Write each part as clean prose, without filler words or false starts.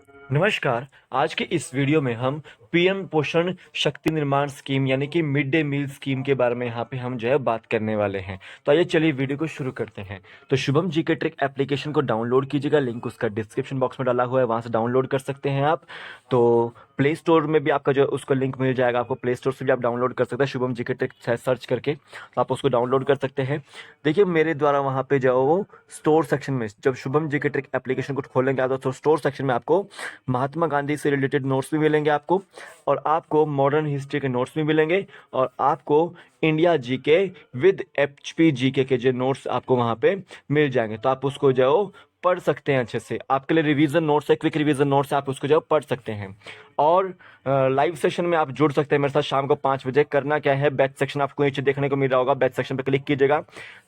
नमस्कार। आज के इस वीडियो में हम पीएम पोषण शक्ति निर्माण स्कीम यानी कि मिड डे मील स्कीम के बारे में यहाँ पे हम जो है बात करने वाले हैं। तो आइए चलिए वीडियो को शुरू करते हैं। तो शुभम जीके ट्रिक एप्लीकेशन को डाउनलोड कीजिएगा, लिंक उसका डिस्क्रिप्शन बॉक्स में डाला हुआ है, वहाँ से डाउनलोड कर सकते हैं आप। तो प्ले स्टोर में भी आपका जो उसका लिंक मिल जाएगा, आपको प्ले स्टोर से भी आप डाउनलोड कर सकते हैं शुभम जीके ट्रिक सर्च करके, तो आप उसको डाउनलोड कर सकते हैं। देखिए मेरे द्वारा वहाँ पे जाओ, वो स्टोर सेक्शन में जब शुभम जीके ट्रिक एप्लीकेशन को खोलेंगे आप तो स्टोर सेक्शन में आपको महात्मा गांधी से रिलेटेड नोट्स भी मिलेंगे आपको, और आपको मॉडर्न हिस्ट्री के नोट्स भी मिलेंगे, और आपको India GK with HP GK के जो नोट्स आपको वहाँ पे मिल जाएंगे। तो आप उसको जाओ पढ़ सकते हैं अच्छे से। आपके लिए रिवीजन नोट्स है, क्विक रिवीजन नोट्स है, आप उसको जाओ पढ़ सकते हैं। और लाइव सेशन में आप जुड़ सकते हैं मेरे साथ शाम को 5 बजे। करना क्या है, बैच सेक्शन आपको नीचे देखने को मिल रहा होगा, बैच सेक्शन पे क्लिक कीजिएगा।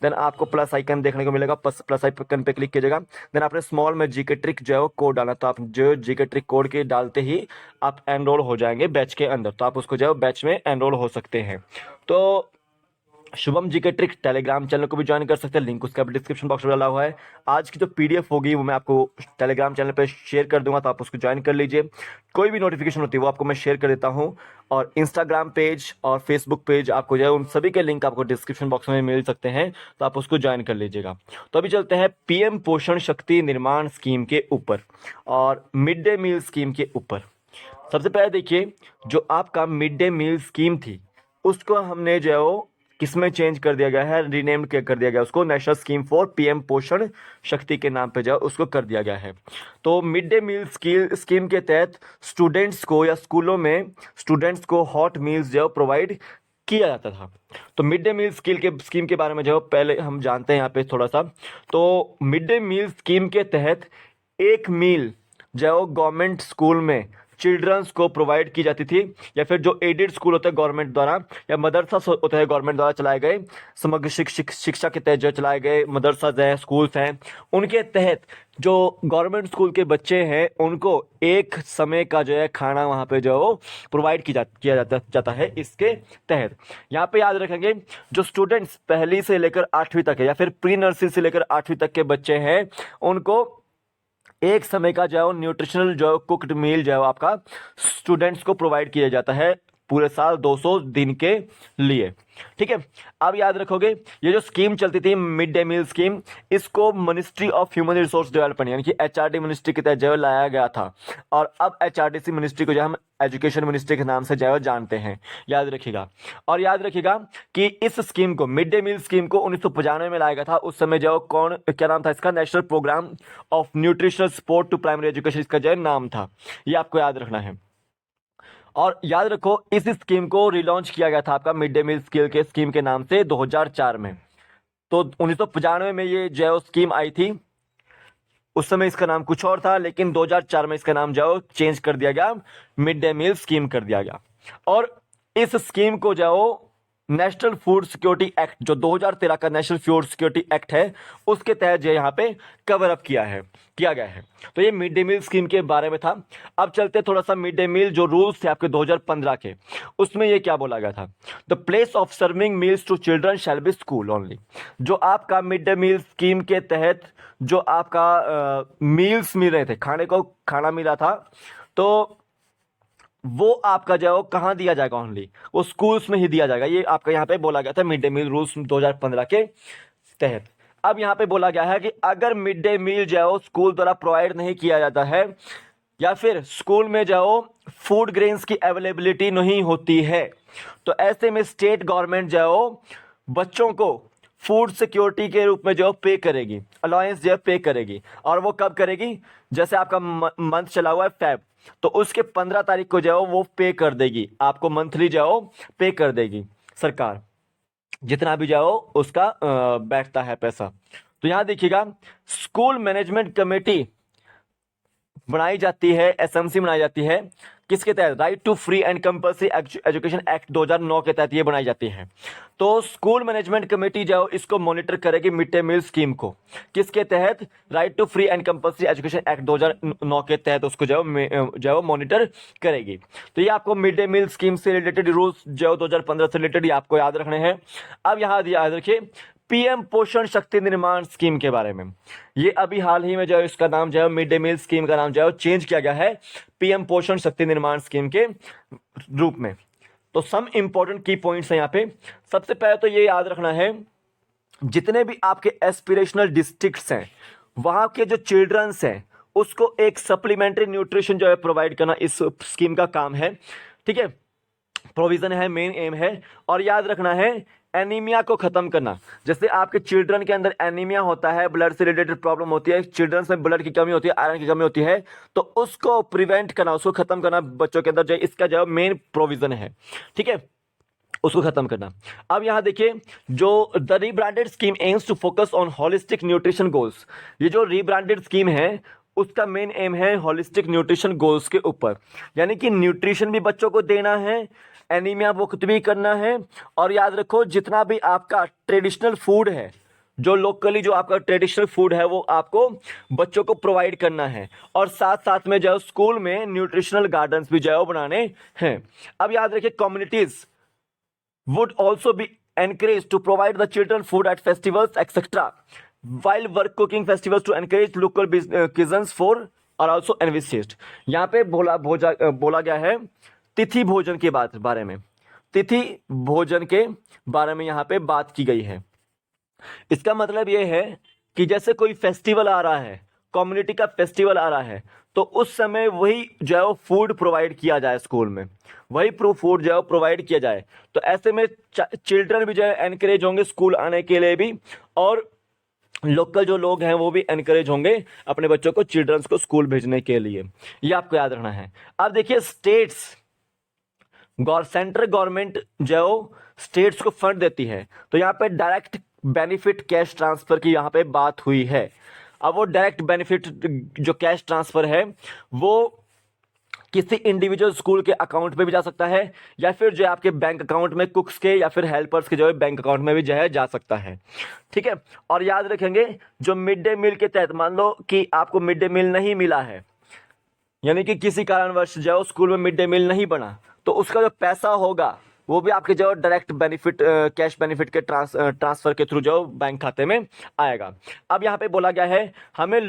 देन आपको प्लस आइकन देखने को मिलेगा, प्लस आइकन पे क्लिक कीजिएगा। देन आपने स्मॉल में जीके ट्रिक जो है कोड डालना, तो आप जो जीके ट्रिक कोड के डालते ही आप एनरोल हो जाएंगे बैच के अंदर, तो आप उसको जो है बैच में एनरोल हो सकते हैं। तो शुभम जी के ट्रिक टेलीग्राम चैनल को भी ज्वाइन कर सकते हैं, लिंक उसका भी डिस्क्रिप्शन बॉक्स में डाला हुआ है। आज की जो पीडीएफ होगी वो मैं आपको टेलीग्राम चैनल पे शेयर कर दूंगा, तो आप उसको ज्वाइन कर लीजिए। कोई भी नोटिफिकेशन होती है वो आपको मैं शेयर कर देता हूँ, और इंस्टाग्राम पेज और फेसबुक पेज आपको जो है उन सभी के लिंक आपको डिस्क्रिप्शन बॉक्स में मिल सकते हैं, तो आप उसको ज्वाइन कर लीजिएगा। तो अभी चलते हैं पीएम पोषण शक्ति निर्माण स्कीम के ऊपर और मिड डे मील स्कीम के ऊपर। सबसे पहले देखिए, जो आपका मिड डे मील स्कीम थी उसको हमने जो है वो किसमें चेंज कर दिया गया है, रीनेम्ड कर दिया गया उसको नेशनल स्कीम फॉर पीएम पोषण शक्ति के नाम पे जो है उसको कर दिया गया है। तो मिड डे मील स्कीम के तहत स्टूडेंट्स को या स्कूलों में स्टूडेंट्स को हॉट मील्स जो प्रोवाइड किया जाता था। तो मिड डे मील स्कीम के बारे में जो पहले हम जानते हैं यहाँ पे थोड़ा सा। तो मिड डे मील स्कीम के तहत एक मील जो गवर्नमेंट स्कूल में चिल्ड्रंस को प्रोवाइड की जाती थी, या फिर जो एडेड स्कूल होते हैं गवर्नमेंट द्वारा, या मदरसा होते हैं गवर्नमेंट द्वारा चलाए गए, समग्र शिक्षा के तहत जो चलाए गए मदरसा हैं, स्कूल्स हैं, उनके तहत जो गवर्नमेंट स्कूल के बच्चे हैं उनको एक समय का जो है खाना वहाँ पे जो प्रोवाइड किया जाता है इसके तहत। यहाँ पे याद रखेंगे, जो स्टूडेंट्स पहली से लेकर 8वीं तक है या फिर प्री नर्सरी से लेकर 8वीं तक के बच्चे हैं, उनको एक समय का जो है न्यूट्रिशनल जो कुक्ड मील जो है आपका स्टूडेंट्स को प्रोवाइड किया जाता है पूरे साल 200 दिन के लिए। ठीक है, अब याद रखोगे ये जो स्कीम चलती थी मिड डे मील स्कीम, इसको ministry of human resource development यानी कि एचआरडी मिनिस्ट्री के तहत जो है लाया गया था, और अब एचआरडीसी मिनिस्ट्री को जो हम एजुकेशन मिनिस्ट्री के नाम से जो है जानते हैं, याद रखिएगा। और याद रखिएगा कि इस स्कीम को मिड डे मील स्कीम को 1995 में लाया गया था। उस समय जो कौन क्या नाम था इसका, national programme of nutritional support to primary education इसका जो है नाम था, ये आपको याद रखना है। और याद रखो इस स्कीम को रिलॉन्च किया गया था आपका मिड डे मील स्कीम के नाम से 2004 में। तो 1995 में ये जो स्कीम आई थी, उस समय इसका नाम कुछ और था, लेकिन 2004 में इसका नाम जो चेंज कर दिया गया, मिड डे मील स्कीम कर दिया गया। और इस स्कीम को जो नेशनल फूड सिक्योरिटी एक्ट, जो 2013 का नेशनल फूड सिक्योरिटी एक्ट है, उसके तहत जो यहाँ पे कवर अप किया गया है। तो ये मिड डे मील स्कीम के बारे में था। अब चलते थोड़ा सा मिड डे मील जो रूल्स थे आपके 2015 के, उसमें ये क्या बोला गया था, the place of serving meals to children shall be school only. जो आपका मिड डे मील स्कीम के तहत जो आपका मील्स मिल रहे थे, खाना मिला था, तो वो आपका जो कहाँ दिया जाएगा, ओनली वो स्कूल्स में ही दिया जाएगा। ये आपका यहाँ पे बोला गया था मिड डे मील रूल्स 2015 के तहत। अब यहाँ पे बोला गया है कि अगर मिड डे मील जो स्कूल द्वारा प्रोवाइड नहीं किया जाता है, या फिर स्कूल में जो फूड ग्रेन्स की अवेलेबिलिटी नहीं होती है, तो ऐसे में स्टेट गवर्नमेंट जो बच्चों को फूड सिक्योरिटी के रूप में जो पे करेगी, अलाउंस जो पे करेगी। और वो कब करेगी, जैसे आपका मंथ चला हुआ है फेब, तो उसके 15 तारीख को जो वो पे कर देगी आपको, मंथली जो पे कर देगी सरकार, जितना भी जो उसका बैठता है पैसा। तो यहां देखिएगा, स्कूल मैनेजमेंट कमेटी बनाई जाती है, एसएमसी बनाई जाती है, किसके तहत, right to free and compulsory education act 2009 के तहत ये बनाई जाती है। तो स्कूल मैनेजमेंट कमेटी जो इसको मॉनिटर करेगी मिड डे मील स्कीम को, किसके तहत, right to free and compulsory education act 2009 के तहत उसको जो मॉनिटर करेगी। तो ये आपको मिड डे मील स्कीम से रिलेटेड रूल्स जो 2015 से रिलेटेड आपको याद रखने हैं। अब यहाँ याद रखिए, पीएम पोषण शक्ति निर्माण स्कीम के बारे में। ये अभी हाल ही में जो है इसका नाम जो है मिड डे मील स्कीम का नाम जो है चेंज किया गया है पीएम पोषण शक्ति निर्माण स्कीम के रूप में। तो सम इंपॉर्टेंट की पॉइंट्स हैं यहाँ पे। सबसे पहले तो ये याद रखना है, जितने भी आपके एस्पिरेशनल डिस्ट्रिक्ट्स हैं वहां के जो चिल्ड्रंस हैं उसको एक सप्लीमेंट्री न्यूट्रिशन जो है प्रोवाइड करना इस स्कीम का काम है। ठीक है, प्रोविजन है, मेन एम है। और याद रखना है एनीमिया को खत्म करना। जैसे आपके चिल्ड्रन के अंदर एनीमिया होता है, ब्लड से रिलेटेड प्रॉब्लम होती है, चिल्ड्रन में ब्लड की कमी होती है, आयरन की कमी होती है, तो उसको प्रिवेंट करना, उसको खत्म करना बच्चों के अंदर जो इसका जो मेन प्रोविजन है। ठीक है, उसको खत्म करना। अब यहां देखिए, जो the rebranded scheme aims to focus on holistic nutrition goals. ये जो रीब्रांडेड स्कीम है उसका मेन एम है होलिस्टिक न्यूट्रिशन गोल्स के ऊपर, यानी कि न्यूट्रिशन भी बच्चों को देना है, एनीमिया मुक्त भी करना है। और याद रखो जितना भी आपका ट्रेडिशनल फूड है, जो लोकली जो आपका ट्रेडिशनल फूड है वो आपको बच्चों को प्रोवाइड करना है। और साथ साथ में जो है स्कूल में न्यूट्रिशनल गार्डन्स भी जो है वो बनाने हैं। अब याद रखिए communities would also be encouraged to provide the children food at festivals etc. while work cooking festivals to encourage local cuisines for are also envisaged। यहाँ पे बोला गया है तिथि भोजन के बारे में, तिथि भोजन के बारे में यहाँ पे बात की गई है। इसका मतलब ये है कि जैसे कोई फेस्टिवल आ रहा है, कम्युनिटी का फेस्टिवल आ रहा है, तो उस समय वही जो है वो फूड प्रोवाइड किया जाए स्कूल में, वही फूड जो है प्रोवाइड किया जाए। तो ऐसे में चिल्ड्रन भी जो है एनकरेज होंगे स्कूल आने के लिए भी, और लोकल जो लोग हैं वो भी एनकरेज होंगे अपने बच्चों को, चिल्ड्रंस को स्कूल भेजने के लिए। ये आपको याद रखना है। अब देखिए स्टेट्स, सेंट्रल गवर्नमेंट जो स्टेट्स को फंड देती है, तो यहाँ पे डायरेक्ट बेनिफिट कैश ट्रांसफर की यहाँ पे बात हुई है। अब वो डायरेक्ट बेनिफिट जो कैश ट्रांसफर है वो किसी इंडिविजुअल स्कूल के अकाउंट पे भी जा सकता है, या फिर जो है आपके बैंक अकाउंट में, कुक्स के या फिर हेल्पर्स के जो है बैंक अकाउंट में भी जो है जा सकता है। ठीक है, और याद रखेंगे जो मिड डे मील के तहत, मान लो कि आपको मिड डे मील नहीं मिला है, यानी कि किसी कारणवश जो स्कूल में मिड डे मील नहीं बना, तो उसका जो पैसा होगा वो भी आपके जो डायरेक्ट बेनिफिट कैश बेनिफिट के ट्रांसफर के थ्रू जो बैंक खाते में आएगा। अब यहाँ पे बोला गया है हमें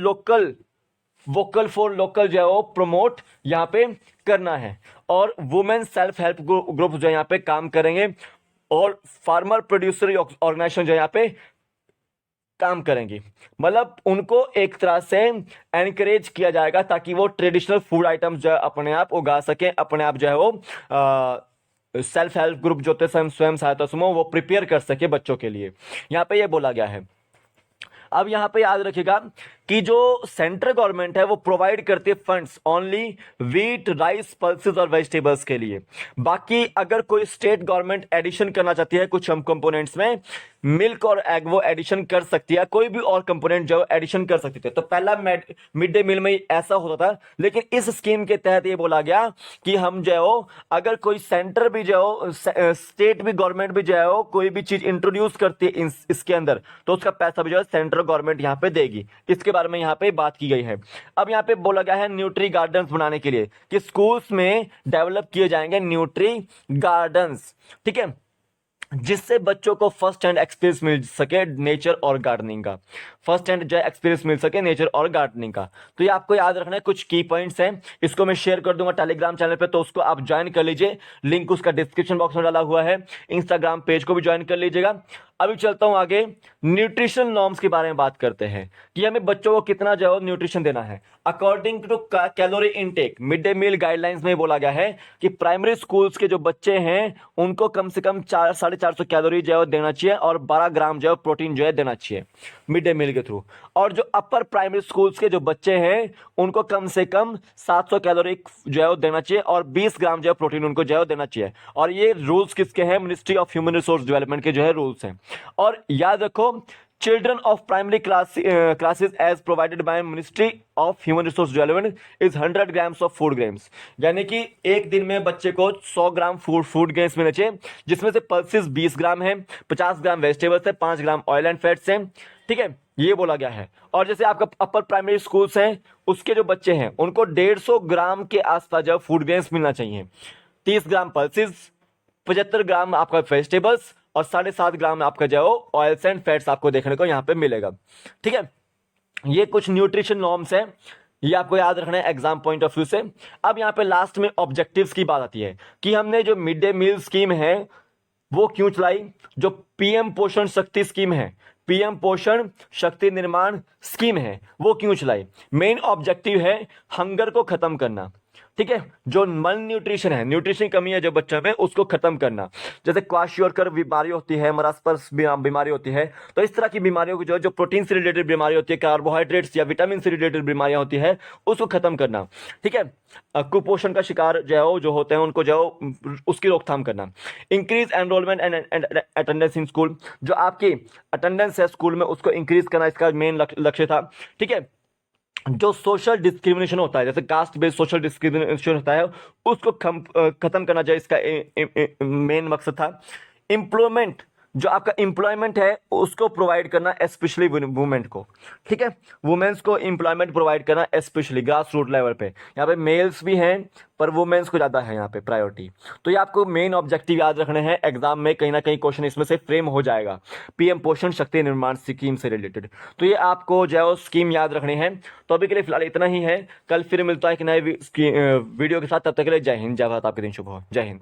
वोकल फॉर लोकल जो है वो प्रमोट यहाँ पे करना है, और वुमेन सेल्फ हेल्प ग्रुप जो यहाँ पे काम करेंगे, और फार्मर प्रोड्यूसर ऑर्गेनाइजेशन जो यहाँ पे काम करेंगी। मतलब उनको एक तरह से एनकरेज किया जाएगा ताकि वो ट्रेडिशनल फूड आइटम्स जो है अपने आप उगा सके, अपने आप जो है वो सेल्फ हेल्प ग्रुप जो होते हैं, स्वयं सहायता समूह, वो प्रिपेयर कर सके बच्चों के लिए। यहाँ पे ये बोला गया है। अब यहाँ पे याद रखिएगा कि जो सेंट्रल गवर्नमेंट है वो प्रोवाइड करती है funds only wheat, rice, pulses और वेजिटेबल्स के लिए। बाकी अगर कोई स्टेट गवर्नमेंट एडिशन करना चाहती है कुछ हम कंपोनेंट्स में, मिल्क और एग, वो एडिशन कर सकती है, कोई भी और कंपोनेंट जो एडिशन कर सकती थी। तो पहला मिड डे मील में ऐसा होता था, लेकिन इस स्कीम के तहत ये बोला गया कि हम जो है अगर कोई सेंटर भी जो स्टेट भी गवर्नमेंट भी जो है कोई भी चीज इंट्रोड्यूस करती है इसके अंदर, तो उसका पैसा भी जो है सेंट्रल गवर्नमेंट यहाँ पे देगी। इसके बारे में यहाँ पे बात की गई है। अब यहाँ पे बोला गया है न्यूट्री गार्डन्स बनाने के लिए कि स्कूल्स में डेवलप किए जाएंगे न्यूट्री गार्डन्स। ठीक है, जिससे बच्चों को फर्स्ट हैंड एक्सपीरियंस मिल सके नेचर और गार्डनिंग का, फर्स्ट हैंड जो एक्सपीरियंस मिल सके नेचर और गार्डनिंग का। तो ये आपको याद रखना है, कुछ की पॉइंट्स हैं, इसको मैं शेयर कर दूंगा टेलीग्राम चैनल पे, तो उसको आप ज्वाइन कर लीजिए, लिंक उसका डिस्क्रिप्शन बॉक्स में डाला हुआ है। इंस्टाग्राम पेज को भी ज्वाइन कर लीजिएगा। अभी चलता हूं आगे, न्यूट्रिशन नॉर्म्स के बारे में बात करते हैं कि हमें बच्चों को कितना जो है न्यूट्रिशन देना है। According to calorie intake, mid day meal guidelines में बोला गया है कि प्राइमरी स्कूल्स के जो बच्चे हैं उनको कम से कम 450 कैलोरी जो है देना चाहिए, और 12 ग्राम जो है प्रोटीन जो है देना चाहिए मिड डे मील के थ्रू। और जो अपर प्राइमरी स्कूल्स के जो बच्चे हैं उनको कम से कम 700 कैलोरी जो है देना चाहिए, और 20 ग्राम जो है प्रोटीन उनको जो है देना चाहिए। और ये रूल्स किसके हैं? Ministry of human resource development के जो है रूल्स हैं। और याद रखो, children of primary classes as provided by ministry of human resource development is 100 grams of food grains, यानी कि एक दिन में बच्चे को 100 ग्राम फूड ग्रेन्स मिलने चाहिए, जिसमें से पल्सेस 20 ग्राम है, 50 ग्राम वेजिटेबल्स है, 5 ग्राम ऑयल एंड फैट्स हैं। ठीक है, ये बोला गया है। और जैसे आपका अपर प्राइमरी स्कूल्स हैं उसके जो बच्चे हैं उनको 150 ग्राम के आसपास जो फूड ग्रेन्स मिलना चाहिए, 30 ग्राम पल्सेस, 75 ग्राम आपका वेजिटेबल्स और 7.5 ग्राम आपका जो है ऑयल्स एंड फैट्स आपको देखने को यहाँ पे मिलेगा। ठीक है, ये कुछ न्यूट्रिशन नॉर्म्स हैं, ये आपको याद रखना है एग्जाम पॉइंट ऑफ व्यू से। अब यहाँ पे लास्ट में ऑब्जेक्टिव्स की बात आती है कि हमने जो मिड डे मील स्कीम है वो क्यों चलाई, जो पीएम पोषण शक्ति स्कीम है, पीएम पोषण शक्ति निर्माण स्कीम है, वो क्यों चलाई। मेन ऑब्जेक्टिव है हंगर को खत्म करना। ठीक है, जो मल न्यूट्रिशन है, न्यूट्रिशन की कमी है जो बच्चों में, उसको खत्म करना। जैसे क्वाशियोकर बीमारी होती है, मरासपस बीमारी होती है, तो इस तरह की बीमारियों को जो प्रोटीन से रिलेटेड बीमारी होती है, कार्बोहाइड्रेट्स या विटामिन से रिलेटेड बीमारियां होती है, उसको खत्म करना। ठीक है, कुपोषण का शिकार जो होते हैं उनको उसकी रोकथाम करना। Increase enrolment and attendance in school, जो आपकी अटेंडेंस है स्कूल में उसको इंक्रीज करना इसका मेन लक्ष्य था। ठीक है, जो सोशल डिस्क्रिमिनेशन होता है, जैसे कास्ट बेस्ड सोशल डिस्क्रिमिनेशन होता है, उसको खत्म करना जो इसका मेन मकसद था। एम्प्लॉयमेंट, जो आपका एम्प्लॉयमेंट है उसको प्रोवाइड करना, स्पेशली वुमेन को। ठीक है, वुमेन्स को एम्प्लॉयमेंट प्रोवाइड करना स्पेशली ग्रास रूट लेवल पे। यहाँ पे मेल्स भी हैं पर वुमेन्स को ज़्यादा है यहाँ पे प्रायोरिटी। तो ये आपको मेन ऑब्जेक्टिव याद रखने हैं, एग्जाम में कहीं ना कहीं क्वेश्चन इसमें से फ्रेम हो जाएगा पीएम पोषण शक्ति निर्माण स्कीम से रिलेटेड। तो ये आपको जो स्कीम याद रखनी है। तो अभी के लिए फिलहाल इतना ही है, कल फिर मिलता है एक नए वीडियो के साथ। तब तक के लिए जय हिंद, जय भारत, आपके दिन शुभ हो, जय हिंद।